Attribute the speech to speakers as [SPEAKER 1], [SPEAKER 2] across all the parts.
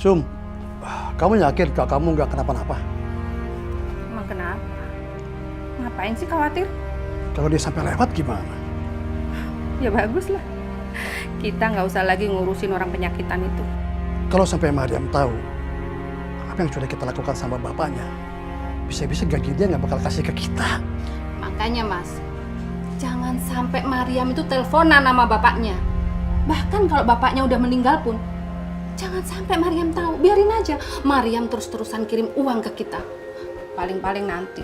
[SPEAKER 1] Sum, kamu yakin kalau kamu nggak kenapa-napa?
[SPEAKER 2] Emang kenapa? Ngapain sih khawatir?
[SPEAKER 1] Kalau dia sampai lewat gimana?
[SPEAKER 2] Ya bagus lah. Kita nggak usah lagi ngurusin orang penyakitan itu.
[SPEAKER 1] Kalau sampai Mariam tahu apa yang sudah kita lakukan sama bapaknya, bisa-bisa gaji dia nggak bakal kasih ke kita.
[SPEAKER 2] Makanya Mas, jangan sampai Mariam itu teleponan sama bapaknya. Bahkan kalau bapaknya udah meninggal pun, jangan sampai Mariam tahu. Biarin aja Mariam terus-terusan kirim uang ke kita. Paling-paling nanti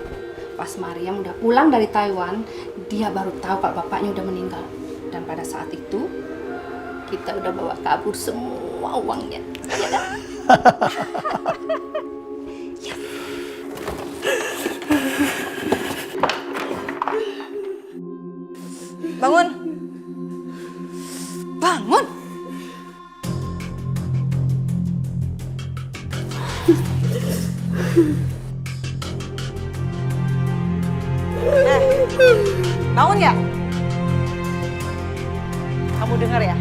[SPEAKER 2] pas Mariam udah pulang dari Taiwan, dia baru tahu kalau bapaknya udah meninggal. Dan pada saat itu kita udah bawa kabur semua uangnya. Ya kan?
[SPEAKER 3] Bangun. Bangun. Bangun ya? Kamu dengar ya?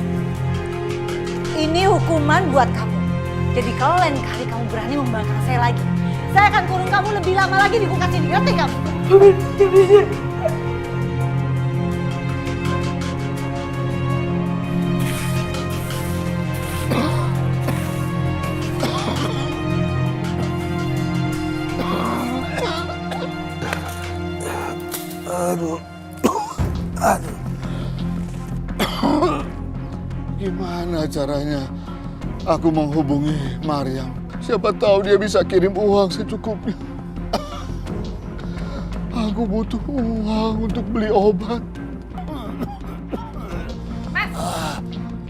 [SPEAKER 3] Ini hukuman buat kamu. Jadi kalau lain kali kamu berani membangkang saya lagi, saya akan kurung kamu lebih lama lagi di kulkas ini. Ngerti kamu?
[SPEAKER 1] Aduh.
[SPEAKER 4] Gimana caranya aku menghubungi Mariam? Siapa tahu dia bisa kirim uang secukupnya. Aku butuh uang untuk beli obat.
[SPEAKER 2] Mas,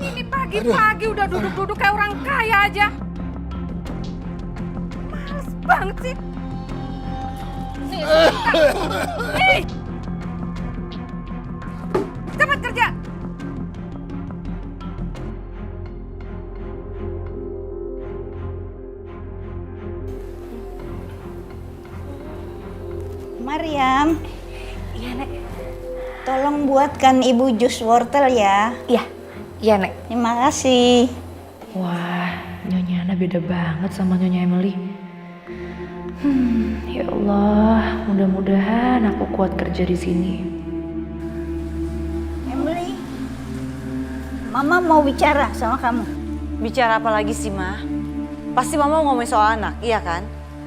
[SPEAKER 2] ini pagi-pagi udah duduk-duduk kayak orang kaya aja. Males banget sih. Nih, nih. Cepat kerja.
[SPEAKER 5] Mariam,
[SPEAKER 2] Iya, Nek.
[SPEAKER 5] tolong buatkan Ibu jus wortel ya.
[SPEAKER 2] Iya, Nek.
[SPEAKER 5] Terima kasih.
[SPEAKER 6] Wah, Nyonya Ana beda banget sama Nyonya Emily. Ya Allah, mudah-mudahan aku kuat kerja di sini.
[SPEAKER 5] Emily, Mama mau bicara sama kamu.
[SPEAKER 3] Bicara apa lagi sih, Ma? Pasti Mama ngomongin soal anak, iya kan?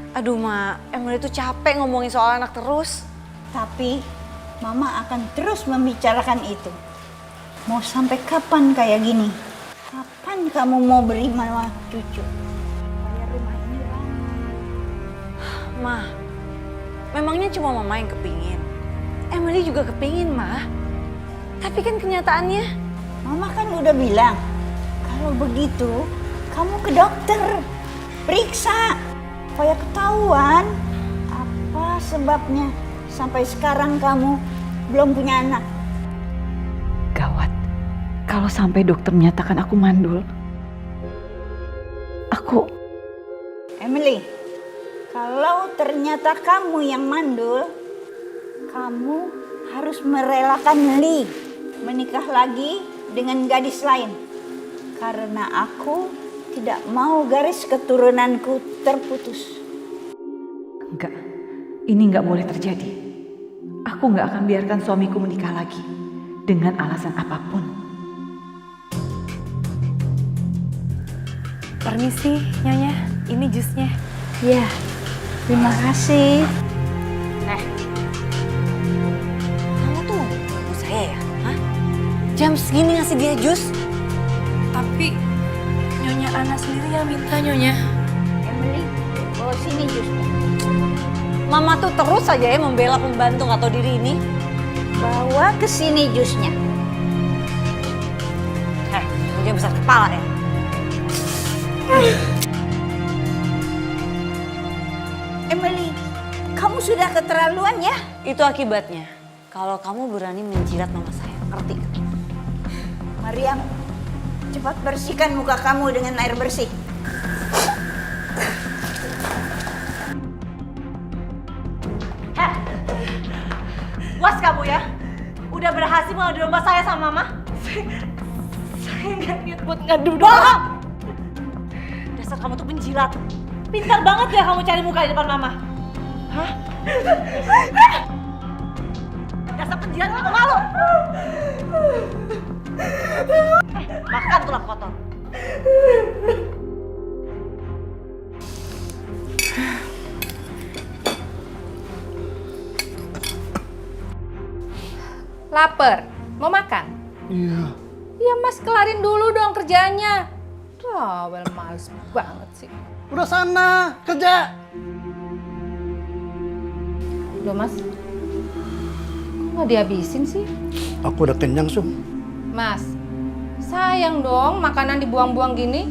[SPEAKER 3] Aduh, Ma, Emily tuh capek ngomongin soal anak terus.
[SPEAKER 5] Tapi Mama akan terus membicarakan itu. Mau sampai kapan kayak gini? Kapan kamu mau beri Mama cucu? Supaya rumah ini ramai.
[SPEAKER 3] Ma, memangnya cuma Mama yang kepingin? Emily juga kepingin, Ma. Tapi kan kenyataannya...
[SPEAKER 5] Mama kan udah bilang, kalau begitu kamu ke dokter. Periksa, supaya ketahuan apa sebabnya sampai sekarang kamu belum punya anak.
[SPEAKER 6] Gawat, kalau sampai dokter menyatakan aku mandul, aku...
[SPEAKER 5] Emily, kalau ternyata kamu yang mandul, kamu harus merelakan Lee menikah lagi dengan gadis lain. Karena aku tidak mau garis keturunanku terputus.
[SPEAKER 6] Enggak, ini enggak boleh terjadi. Aku enggak akan biarkan suamiku menikah lagi dengan alasan apapun.
[SPEAKER 2] Permisi, Nyonya. Ini jusnya.
[SPEAKER 5] Ya, terima kasih.
[SPEAKER 3] Kamu tuh ngomong saya ya? Hah? Jam segini ngasih dia jus?
[SPEAKER 2] Tapi Nyonya Ana sendiri yang minta, Nyonya.
[SPEAKER 5] Emily, bawa sini jusnya.
[SPEAKER 3] Mama tuh terus saja ya membela pembantu nggak tahu diri ini.
[SPEAKER 5] Bawa ke sini jusnya.
[SPEAKER 3] Dia besar kepala ya.
[SPEAKER 5] Emily, kamu sudah keterlaluan ya?
[SPEAKER 3] Itu akibatnya. Kalau kamu berani menjilat mama saya, ngerti kan?
[SPEAKER 5] Mariam, cepat bersihkan muka kamu dengan air bersih.
[SPEAKER 3] Was kamu ya? Udah berhasil mengadu domba saya sama mama?
[SPEAKER 2] Saya nggak niat buat ngadu
[SPEAKER 3] Bohong! Dasar kamu tuh penjilat. Pintar banget ya kamu cari muka di depan mama. Hah? Dasar penjilat atau malu? Makan tulang kotor.
[SPEAKER 2] Laper, mau makan?
[SPEAKER 4] Iya.
[SPEAKER 2] Ya Mas kelarin dulu dong kerjanya. Well males banget sih.
[SPEAKER 1] Udah sana, kerja.
[SPEAKER 2] Udah Mas, kok nggak dihabisin sih?
[SPEAKER 1] Aku udah kenyang, Sum.
[SPEAKER 2] Mas, sayang dong makanan dibuang-buang gini.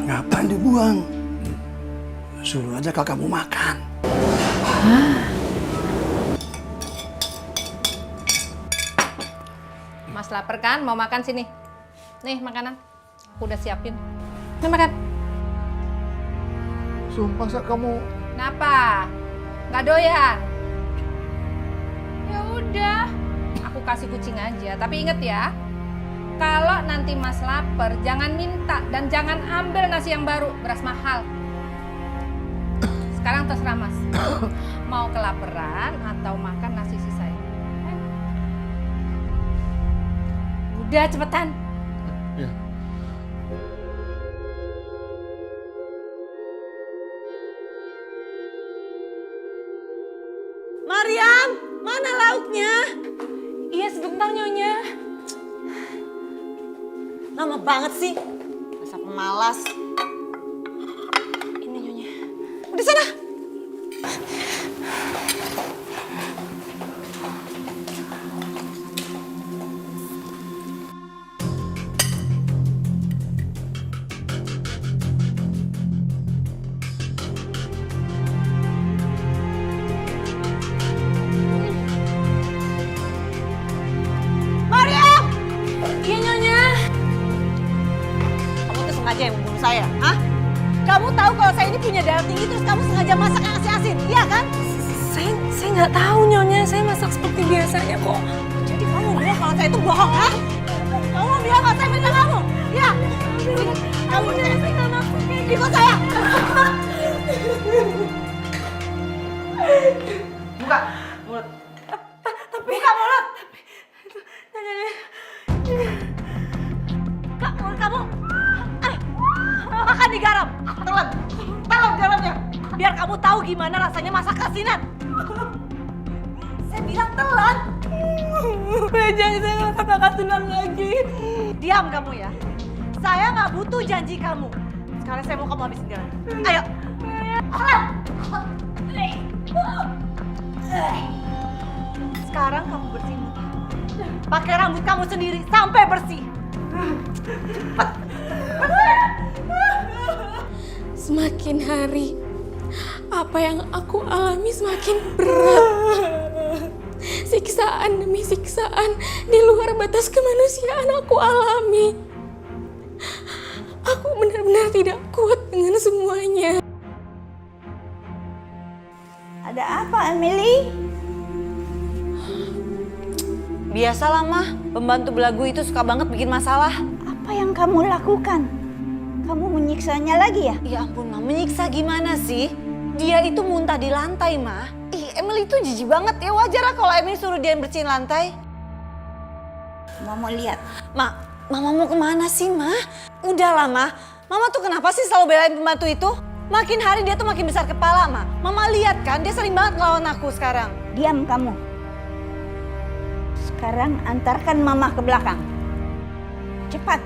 [SPEAKER 1] Ngapain dibuang? Suruh aja kakakmu makan.
[SPEAKER 2] Mas lapar kan? Mau makan sini. Nih makanan, aku udah siapin. Nih makan.
[SPEAKER 4] Sumpah masa kamu...
[SPEAKER 2] Kenapa? Nggak doyan? Ya udah, aku kasih kucing aja. Tapi inget ya, kalau nanti Mas lapar, jangan minta dan jangan ambil nasi yang baru, beras mahal. Sekarang terserah Mas, mau kelaparan atau makan nasi sisanya. Udah cepetan.
[SPEAKER 4] Ya.
[SPEAKER 3] Mariam, mana lauknya?
[SPEAKER 6] Iya sebentar Nyonya.
[SPEAKER 3] Lama banget sih. Masa pemalas.
[SPEAKER 6] Ini Nyonya.
[SPEAKER 3] Di sana. Mariam!
[SPEAKER 6] Iya Nyonya.
[SPEAKER 3] Kamu tuh sengaja yang membunuh saya, hah? Kamu tahu kalau saya ini punya darah tinggi terus kamu sengaja masak yang asin-asin, iya kan?
[SPEAKER 6] Saya nggak tahu Nyonya. Saya masak seperti biasanya kok.
[SPEAKER 3] Jadi kamu bilang kalau saya itu bohong, hah? Kamu bilang kalau saya fitnah kamu? Iya. Kamu ikut saya. Buka mulut. Buka mulut. Kak, mulut kamu. Makan digarap. Telan. Telan garamnya. Biar kamu tahu gimana rasanya masak asinan. Saya bilang telan.
[SPEAKER 6] Jangan saya nggak kata tunan lagi.
[SPEAKER 3] Diam kamu ya. Saya nggak butuh janji kamu. Sekarang saya mau kamu habisin garam. Ayo. Sekarang kamu bersihin muka. Pakai rambut kamu sendiri sampai bersih.
[SPEAKER 7] Semakin hari, apa yang aku alami semakin berat. Siksaan demi siksaan di luar batas kemanusiaan aku alami. Aku benar-benar tidak kuat dengan semuanya.
[SPEAKER 5] Ada apa, Emily?
[SPEAKER 3] Biasalah mah, pembantu belagu itu suka banget bikin masalah.
[SPEAKER 5] Apa yang kamu lakukan? Kamu menyiksanya lagi ya?
[SPEAKER 3] Ya ampun mah, menyiksa gimana sih? Dia itu muntah di lantai mah. Ih, Emily itu jijik banget ya, wajar lah kalau Emily suruh dia bersihin lantai.
[SPEAKER 5] Mau lihat?
[SPEAKER 3] Mama mau kemana sih mah? Udahlah mah, Mama tuh kenapa sih selalu belain pembantu itu? Makin hari dia tuh makin besar kepala mah. Mama lihat kan, dia sering banget ngelawan aku sekarang.
[SPEAKER 5] Diam kamu. Sekarang antarkan Mama ke belakang. Cepat.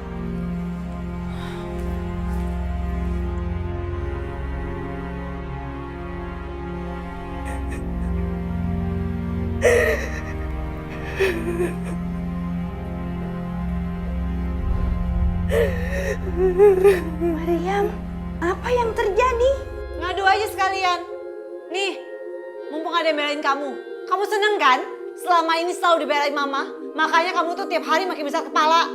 [SPEAKER 5] Mariam, apa yang terjadi?
[SPEAKER 3] Ngadu aja sekalian. Nih, mumpung ada yang belain kamu. Kamu seneng kan? Selama ini selalu dibelain Mama. Makanya kamu tuh tiap hari makin besar kepala.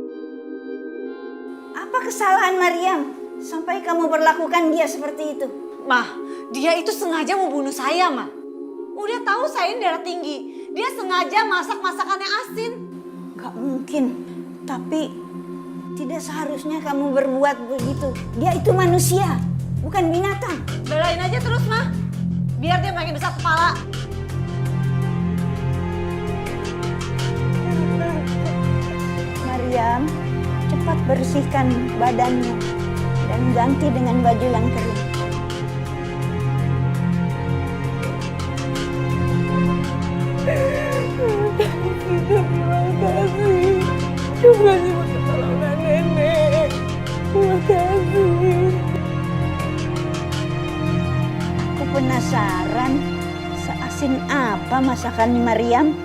[SPEAKER 5] Apa kesalahan Mariam sampai kamu berlakukan dia seperti itu?
[SPEAKER 3] Mah, dia itu sengaja mau bunuh saya, Mah. Udah tahu saya ini darah tinggi. Dia sengaja masak masakan yang asin.
[SPEAKER 5] Gak mungkin. Tapi Tidak seharusnya kamu berbuat begitu. Dia itu manusia, bukan binatang.
[SPEAKER 3] Belain aja terus, Ma. Biar dia makin besar kepala.
[SPEAKER 5] Maryam, cepat bersihkan badannya dan ganti dengan baju yang kering. Aku penasaran, seasin apa masakan Maryam?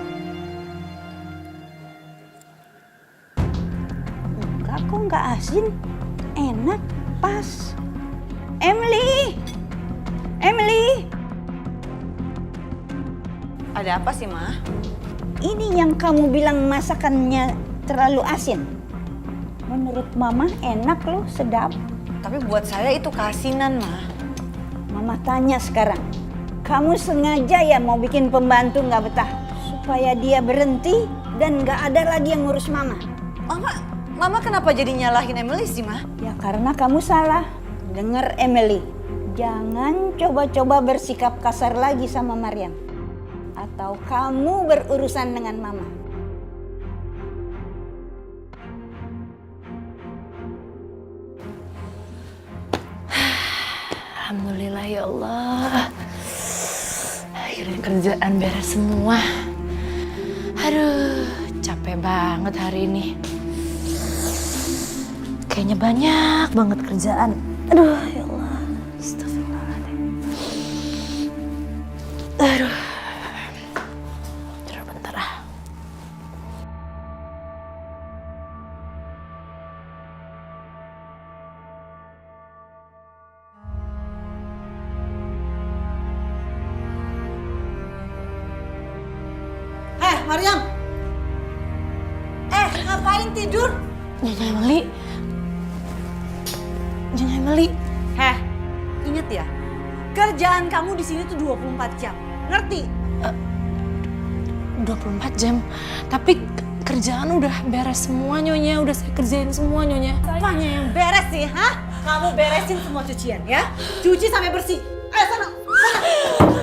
[SPEAKER 5] Enggak kok, enggak asin. Enak, pas. Emily! Emily!
[SPEAKER 3] Ada apa sih, Ma?
[SPEAKER 5] Ini yang kamu bilang masakannya terlalu asin. Menurut Mama enak loh, sedap.
[SPEAKER 3] Tapi buat saya itu keasinan, Ma.
[SPEAKER 5] Mama tanya sekarang, kamu sengaja ya mau bikin pembantu nggak betah? Supaya dia berhenti dan nggak ada lagi yang ngurus Mama.
[SPEAKER 3] Mama kenapa jadi nyalahin Emily sih, Ma?
[SPEAKER 5] Ya karena kamu salah. Dengar Emily, jangan coba-coba bersikap kasar lagi sama Maryam. Atau kamu berurusan dengan Mama.
[SPEAKER 7] Alhamdulillah ya Allah. Akhirnya kerjaan beres semua. Aduh, capek banget hari ini. Kayaknya banyak banget kerjaan. Aduh, ya Allah. Astagfirullahaladzim. Aduh. Bentar ah.
[SPEAKER 3] Maryam! Ngapain tidur?
[SPEAKER 7] Nyonya Emily. Nyonya Emily.
[SPEAKER 3] Ingat ya, kerjaan kamu di sini tuh 24 jam. Ngerti?
[SPEAKER 7] 24 jam. Tapi kerjaan udah beres semua, Nyonya. Udah saya kerjain semua, Nyonya.
[SPEAKER 3] Apanya yang beres sih, ha? Kamu beresin semua cucian ya. Cuci sampai bersih. Ayo sana.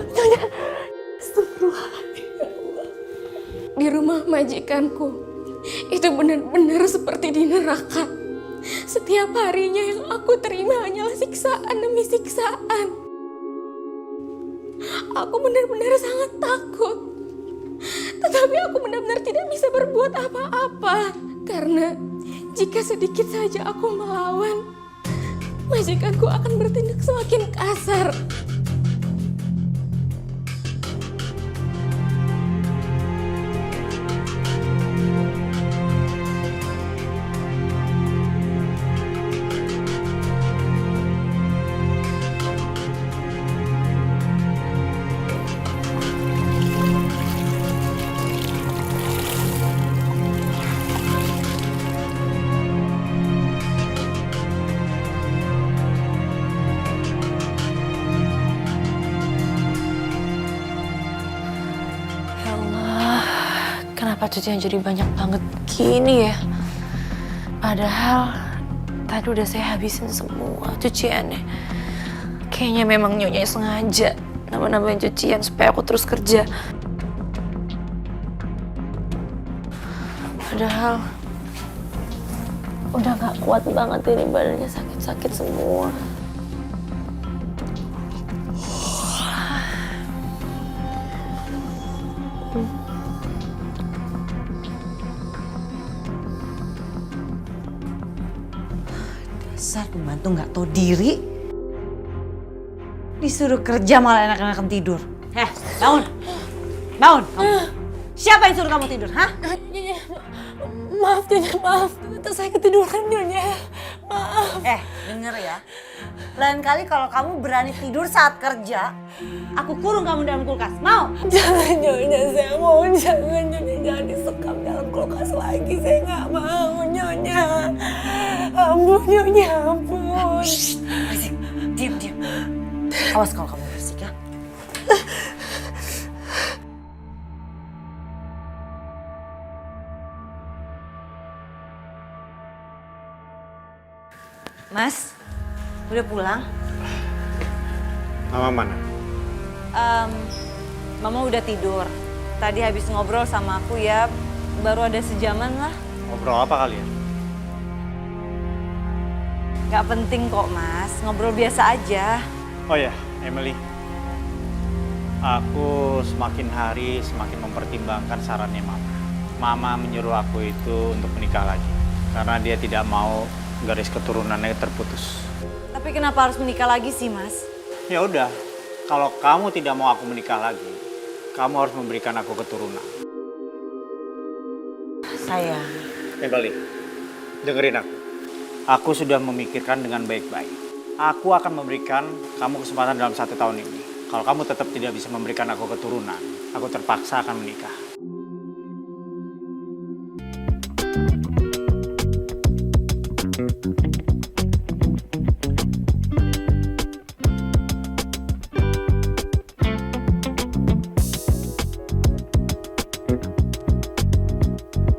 [SPEAKER 7] Nyonya. Astagfirullahaladzim. Di rumah majikanku, itu benar-benar seperti di neraka. Setiap harinya yang aku terima hanyalah siksaan demi siksaan. Aku benar-benar sangat takut. Tetapi aku benar-benar tidak bisa berbuat apa-apa. Karena jika sedikit saja aku melawan, majikanku akan bertindak semakin kasar. Kenapa cucian jadi banyak banget gini ya? Padahal tadi udah saya habisin semua cuciannya. Kayaknya memang Nyonya sengaja nambah-nambahin cucian supaya aku terus kerja. Padahal udah gak kuat banget ini, badannya sakit-sakit semua.
[SPEAKER 3] Dasar pembantu nggak tahu diri. Disuruh kerja malah enak-enakan tidur. Bangun. Bangun kamu. Siapa yang suruh kamu tidur, ha?
[SPEAKER 7] Nyonya, maaf Nyonya, maaf. Saya ketiduran Nyonya. Maaf.
[SPEAKER 3] Denger ya. Lain kali kalau kamu berani tidur saat kerja, aku kurung kamu dalam kulkas. Mau?
[SPEAKER 7] Jangan Nyonya, saya mohon jangan Nyonya, jangan disekap dalam kulkas lagi. Saya nggak mau Nyonya. Ampun Nyonya, ampun.
[SPEAKER 3] Berisik. Diam. Awas kalau kamu berisik ya. Mas, udah pulang?
[SPEAKER 8] Mama mana?
[SPEAKER 3] Mama udah tidur. Tadi habis ngobrol sama aku ya, baru ada sejaman lah.
[SPEAKER 8] Ngobrol apa kalian?
[SPEAKER 3] Gak penting kok mas, ngobrol biasa aja.
[SPEAKER 8] Oh ya, Emily. Aku semakin hari semakin mempertimbangkan sarannya Mama. Mama menyuruh aku itu untuk menikah lagi. Karena dia tidak mau garis keturunannya terputus.
[SPEAKER 3] Tapi kenapa harus menikah lagi sih mas?
[SPEAKER 8] Ya udah, kalau kamu tidak mau aku menikah lagi, kamu harus memberikan aku keturunan.
[SPEAKER 3] Sayang.
[SPEAKER 8] Emily, dengerin aku. Aku sudah memikirkan dengan baik-baik. Aku akan memberikan kamu kesempatan dalam 1 tahun ini. Kalau kamu tetap tidak bisa memberikan aku keturunan, aku terpaksa akan menikah.